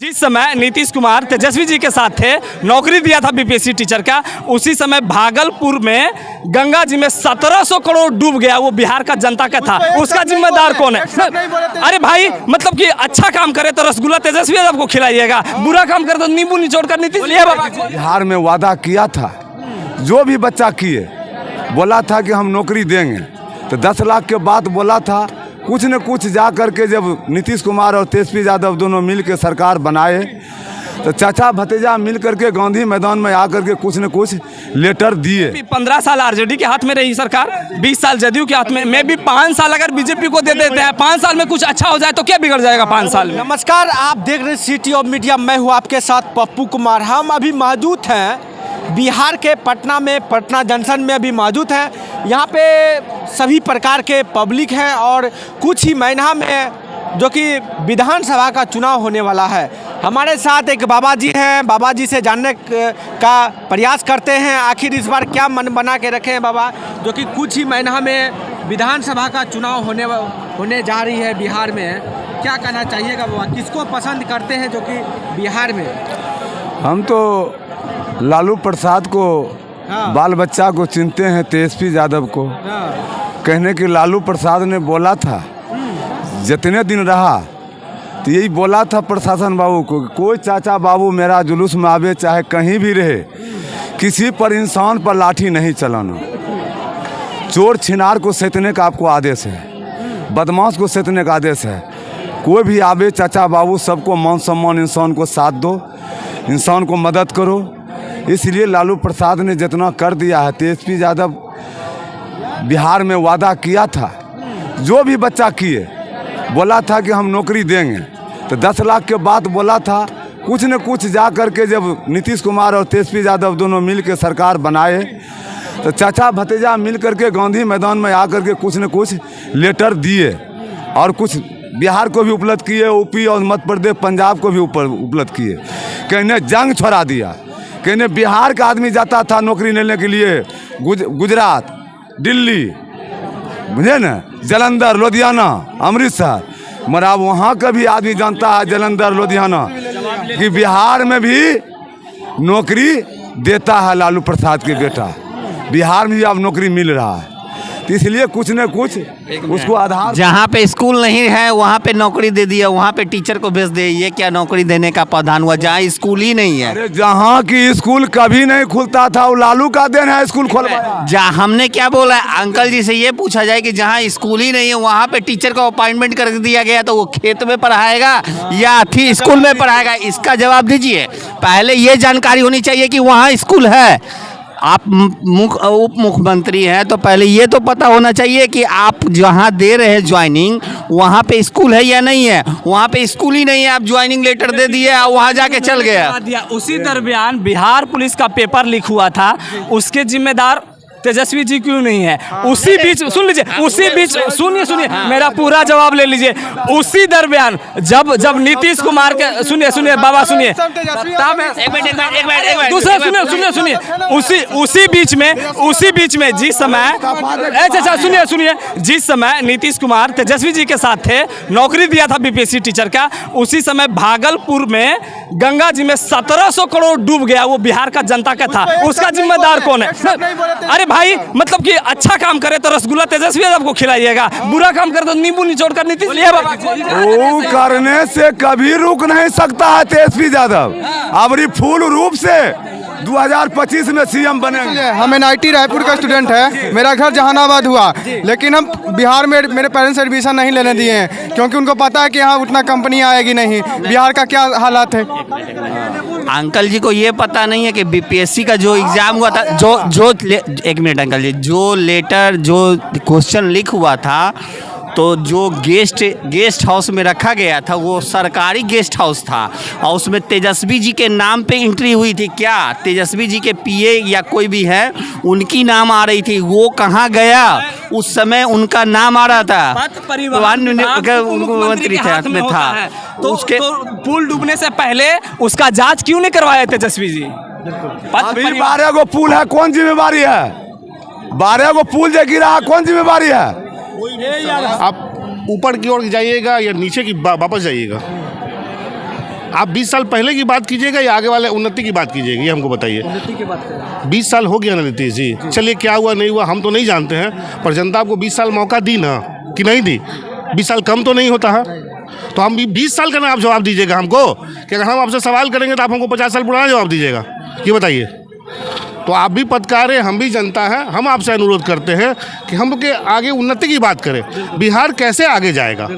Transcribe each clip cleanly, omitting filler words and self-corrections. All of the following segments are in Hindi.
जिस समय नीतीश कुमार तेजस्वी जी के साथ थे, नौकरी दिया था बीपीएससी टीचर का, उसी समय भागलपुर में गंगा जी में 1700 करोड़ डूब गया। वो बिहार का जनता का था, उसका जिम्मेदार कौन है? अरे भाई, मतलब कि अच्छा काम करे तो रसगुल्ला तेजस्वी यादव को खिलाइएगा, बुरा काम करे तो नींबू निचोड़ कर नीतीश। बिहार में वादा किया था, जो भी बच्चा किए बोला था कि हम नौकरी देंगे, तो 10 लाख के बाद बोला था। कुछ न कुछ जा करके जब नीतीश कुमार और तेजस्वी यादव दोनों मिल के सरकार बनाए, तो चाचा भतीजा मिल करके गांधी मैदान में आकर के कुछ न कुछ लेटर दिए। 15 साल आरजेडी के हाथ में रही सरकार, 20 साल जदयू के हाथ में। मैं भी 5 साल अगर बीजेपी को दे देते हैं, 5 साल में कुछ अच्छा हो जाए तो क्या बिगड़ जाएगा 5 साल में? नमस्कार, आप देख रहे हैं सिटी ऑफ मीडिया। मैं हूं आपके साथ पप्पू कुमार। हम अभी मौजूद हैं बिहार के पटना में, पटना जंक्शन में अभी मौजूद हैं। यहाँ पे सभी प्रकार के पब्लिक हैं और कुछ ही महीना में जो कि विधानसभा का चुनाव होने वाला है। हमारे साथ एक बाबा जी हैं, बाबा जी से जानने का प्रयास करते हैं आखिर इस बार क्या मन बना के रखे हैं बाबा, जो कि कुछ ही महीना में विधानसभा का चुनाव होने जा रही है बिहार में। क्या कहना चाहिएगा बाबा, किसको पसंद करते हैं जो कि बिहार में? हम तो लालू प्रसाद को, बाल बच्चा को चिनते हैं, तेजस्वी यादव को। कहने कि लालू प्रसाद ने बोला था, जितने दिन रहा तो यही बोला था प्रशासन बाबू को, कोई चाचा बाबू मेरा जुलूस में आवे चाहे कहीं भी रहे, किसी पर इंसान पर लाठी नहीं चलाना। चोर छिनार को सैतने का आपको आदेश है, बदमाश को सैतने का आदेश है। कोई भी आवे चाचा बाबू, सबको मान सम्मान, इंसान को साथ दो, इंसान को मदद करो। इसलिए लालू प्रसाद ने जितना कर दिया है, तेजस्वी यादव बिहार में वादा किया था, जो भी बच्चा किए बोला था कि हम नौकरी देंगे, तो 10 लाख के बाद बोला था। कुछ न कुछ जा करके जब नीतीश कुमार और तेजस्वी यादव दोनों मिल के सरकार बनाए, तो चाचा भतीजा मिल करके गांधी मैदान में आकर के कुछ न कुछ लेटर दिए और कुछ बिहार को भी उपलब्ध किए, यूपी और मध्य प्रदेश पंजाब को भी उपलब्ध किए। कहने जंग छोड़ा दिया, कहने बिहार का आदमी जाता था नौकरी लेने के लिए गुजरात, दिल्ली, बुझे न, जालंधर, लुधियाना, अमृतसर, मगर अब वहाँ का भी आदमी जानता है जालंधर, लुधियाना, कि बिहार में भी नौकरी देता है लालू प्रसाद के बेटा। बिहार में भी अब नौकरी मिल रहा है, तो इसलिए कुछ न कुछ उसको आधार। जहाँ पे स्कूल नहीं है वहाँ पे नौकरी दे दिया, वहाँ पे टीचर को भेज दे। ये क्या नौकरी देने का प्रावधान हुआ जहाँ स्कूल ही नहीं है? अरे जहाँ की स्कूल कभी नहीं खुलता था, वो लालू का देन है, स्कूल खोलवाया। जहाँ हमने क्या बोला, अंकल जी से ये पूछा जाए कि जहाँ स्कूल ही नहीं है वहाँ पे टीचर को अपॉइंटमेंट कर दिया गया, तो वो खेत में पढ़ाएगा या फिर स्कूल में पढ़ाएगा? इसका जवाब दीजिए। पहले ये जानकारी होनी चाहिए कि वहाँ स्कूल है। आप उप मुख्यमंत्री हैं तो पहले ये तो पता होना चाहिए कि आप जहाँ दे रहे हैं ज्वाइनिंग, वहाँ पे स्कूल है या नहीं है। वहाँ पे स्कूल ही नहीं है, आप ज्वाइनिंग लेटर दे दिए और वहाँ जाके चल गया। उसी दरमियान बिहार पुलिस का पेपर लीक हुआ था, उसके जिम्मेदार तेजस्वी जी क्यों नहीं है? उसी बीच सुन लीजिए, उसी बीच सुनिए मेरा पूरा जवाब ले लीजिए। उसी दरमियान जब नीतीश कुमार के, सुनिए बाबा, सुनिए दूसरा, सुनिए उसी बीच में जिस समय, अच्छा सुनिए, जिस समय नीतीश कुमार तेजस्वी जी के साथ थे, नौकरी दिया था बीपीएससी टीचर का, उसी समय भागलपुर में गंगा जी में 1700 करोड़ डूब गया। वो बिहार का जनता का था, उसका जिम्मेदार कौन है? अरे भाई, मतलब कि अच्छा काम करे तो रसगुल्ला तेजस्वी यादव को खिलाइएगा, बुरा काम करे तो नींबू निचोड़ कर नीतीश। वो करने से कभी रुक नहीं सकता है तेजस्वी यादव। अबरी फूल रूप से 2025 में सीएम बनेंगे। हम NIT रायपुर का स्टूडेंट है, मेरा घर जहानाबाद हुआ, लेकिन हम बिहार में मेरे पेरेंट्स एडमिशन नहीं लेने दिए हैं, क्योंकि उनको पता है कि यहाँ उतना कंपनी आएगी नहीं। बिहार का क्या हालात है? अंकल जी को ये पता नहीं है कि बीपीएससी का जो एग्जाम हुआ था, एक मिनट अंकल जी, जो लेटर, जो क्वेश्चन लीक हुआ था, तो जो गेस्ट हाउस में रखा गया था वो सरकारी गेस्ट हाउस था और उसमें तेजस्वी जी के नाम पे एंट्री हुई थी। क्या तेजस्वी जी के पीए या कोई भी है, उनकी नाम आ रही थी? वो कहाँ गया? उस समय उनका नाम आ रहा था, मुख्यमंत्री हाथ में था। तो उसके पुल डूबने से पहले उसका जांच क्यों नहीं करवाए तेजस्वी जी? अभी 12 गो पुल है, कौन जिम्मेवारी है? 12 गो पुल जो गिरा, कौन जिम्मेवारी है? आप ऊपर की ओर जाइएगा या नीचे की वापस जाइएगा? आप 20 साल पहले की बात कीजिएगा या आगे वाले उन्नति की बात कीजिएगा, ये हमको बताइए। 20 साल हो गया ना नीतीश जी, चलिए क्या हुआ नहीं हुआ हम तो नहीं जानते हैं, पर जनता आपको 20 साल मौका दी ना कि नहीं दी? 20 साल कम तो नहीं होता है, तो हम 20 साल का ना आप जवाब दीजिएगा हमको, कि अगर हम आपसे सवाल करेंगे तो आप हमको 50 साल पुराना जवाब दीजिएगा, ये बताइए। तो आप भी पत्रकार हैं, हम भी जनता हैं, हम आपसे अनुरोध करते हैं कि हम के आगे उन्नति की बात करें। बिहार कैसे आगे जाएगा,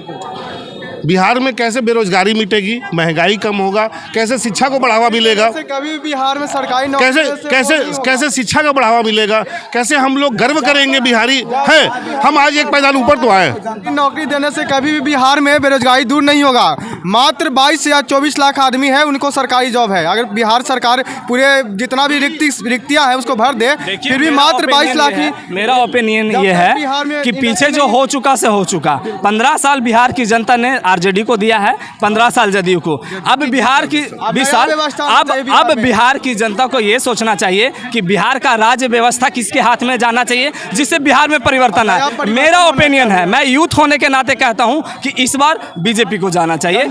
बिहार में कैसे बेरोजगारी मिटेगी, महंगाई कम होगा, कैसे शिक्षा को बढ़ावा मिलेगा, कभी बिहार में सरकारी कैसे कैसे कैसे शिक्षा का बढ़ावा मिलेगा, कैसे हम लोग गर्व करेंगे बिहारी हैं, हम आज एक पैदान ऊपर तो आए। नौकरी देने से कभी भी बिहार में बेरोजगारी दूर नहीं होगा। मात्र 22 या 24 लाख आदमी है उनको सरकारी जॉब है। अगर बिहार सरकार पूरे जितना भी रिक्तियां है उसको भर दे, फिर भी मात्र 22 लाख ही। मेरा ओपिनियन ये है कि पीछे जो हो चुका से हो चुका, 15 साल बिहार की जनता ने आरजेडी को दिया है, 15 साल जदयू को, अब बिहार की 20 साल, अब बिहार की जनता को ये सोचना चाहिए कि बिहार का राज्य व्यवस्था किसके हाथ में जाना चाहिए जिससे बिहार में परिवर्तन आए। मेरा ओपिनियन है, मैं यूथ होने के नाते कहता हूं कि इस बार बीजेपी को जाना चाहिए।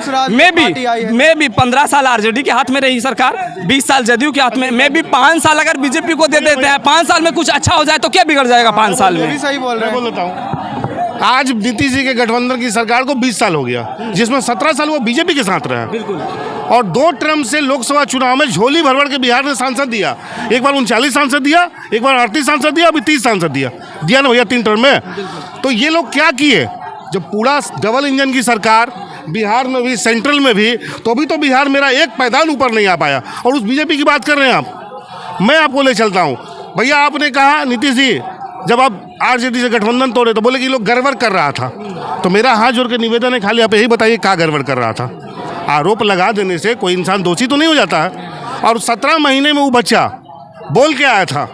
मैं भी 15 साल आरजेडी के हाथ में रही सरकार, 20 साल जदयू के हाथ में, मैं भी 5 साल अगर बीजेपी को दे देते हैं, 5 साल में कुछ अच्छा हो जाए तो क्या बिगड़ जाएगा 5 साल में? सही बोल रहे बोल देता हूँ, आज नीतीश जी के गठबंधन की सरकार को 20 साल हो गया, जिसमें 17 साल वो बीजेपी के साथ रहा, बिल्कुल, और 2 टर्म से लोकसभा चुनाव में झोली भर के बिहार ने सांसद दिया। एक बार 39 सांसद दिया, एक बार 38 सांसद दिया, अभी 30 सांसद दिया ना भैया 3 टर्म में। तो ये लोग क्या किए, जब पूरा डबल इंजन की सरकार बिहार में भी सेंट्रल में भी, तो अभी तो बिहार मेरा एक पैदान ऊपर नहीं आ पाया, और उस बीजेपी की बात कर रहे हैं आप। मैं आपको ले चलता हूँ भैया, आपने कहा नीतीश जी जब आप आरजेडी से गठबंधन तोड़े तो बोले कि लोग गड़बड़ कर रहा था, तो मेरा हाथ जोड़ के निवेदन है, खाली आप यही बताइए क्या गड़बड़ कर रहा था। आरोप लगा देने से कोई इंसान दोषी तो नहीं हो जाता है। और 17 महीने में वो बच्चा बोल के आया था,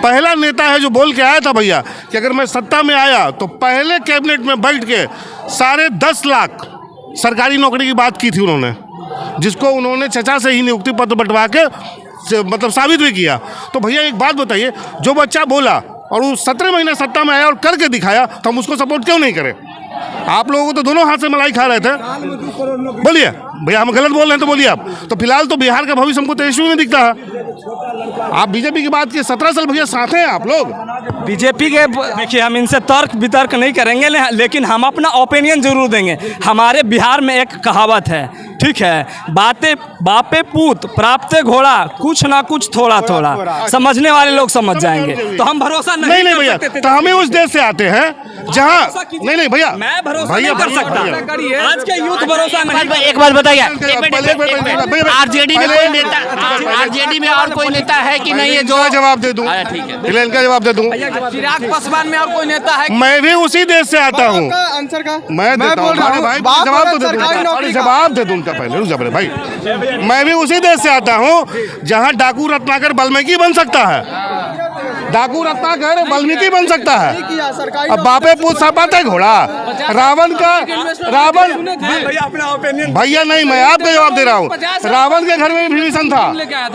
पहला नेता है जो बोल के आया था भैया कि अगर मैं सत्ता में आया तो पहले कैबिनेट में बैठ के 10.5 लाख सरकारी नौकरी की बात की थी उन्होंने, जिसको उन्होंने चचा से ही नियुक्ति पत्र बंटवा के मतलब साबित भी किया। तो भैया एक बात बताइए, जो बच्चा बोला और वो 17 महीने सत्ता में आया और करके दिखाया, तो हम उसको सपोर्ट क्यों नहीं करें? आप लोगों को तो दोनों हाथ से मलाई खा रहे थे। बोलिए भैया, हम गलत बोल रहे हैं तो बोलिए आप। तो फिलहाल तो बिहार का भविष्य हमको तेजस्वी में दिखता है। आप बीजेपी की बात की, 17 साल भैया साथ हैं आप लोग बीजेपी के। देखिए, हम इनसे तर्क वितर्क नहीं करेंगे, लेकिन हम अपना ओपिनियन जरूर देंगे। हमारे बिहार में एक कहावत है, ठीक है, बापे पूत प्राप्ते घोड़ा, कुछ ना कुछ थोड़ा थोड़ा। समझने वाले लोग समझ जाएंगे, तो हम भरोसा नहीं भैया। तो हमें उस देश से आते हैं जहाँ नहीं भैया, मैं भरोसा नहीं कर सकता। आज के यूथ भरोसा नहीं। एक बात बताइए, आरजेडी में कोई नेता, आरजेडी में और कोई नेता है कि नहीं है जो जवाब दे दूं? ठीक है, इनका जवाब दे दूं। चिराग पासवान में और कोई नेता है? मैं भी उसी देश से आता हूँ। आंसर का मैं बोल रहा हूँ भाई, जवाब तो दे दूं, जवाब दे दूं पहले, रुक जा भाई। मैं भी उसी देश से आता हूँ जहाँ डाकू रत्नाकर वाल्मीकि बन सकता है, डाकू रत्नाकर वाल्मीकि बन सकता है। अब बापे पूत सपाता है घोड़ा, रावण भैया अपना ओपिनियन भैया नहीं, मैं आपको जवाब दे रहा हूँ। रावण के घर में भी विभीषण था।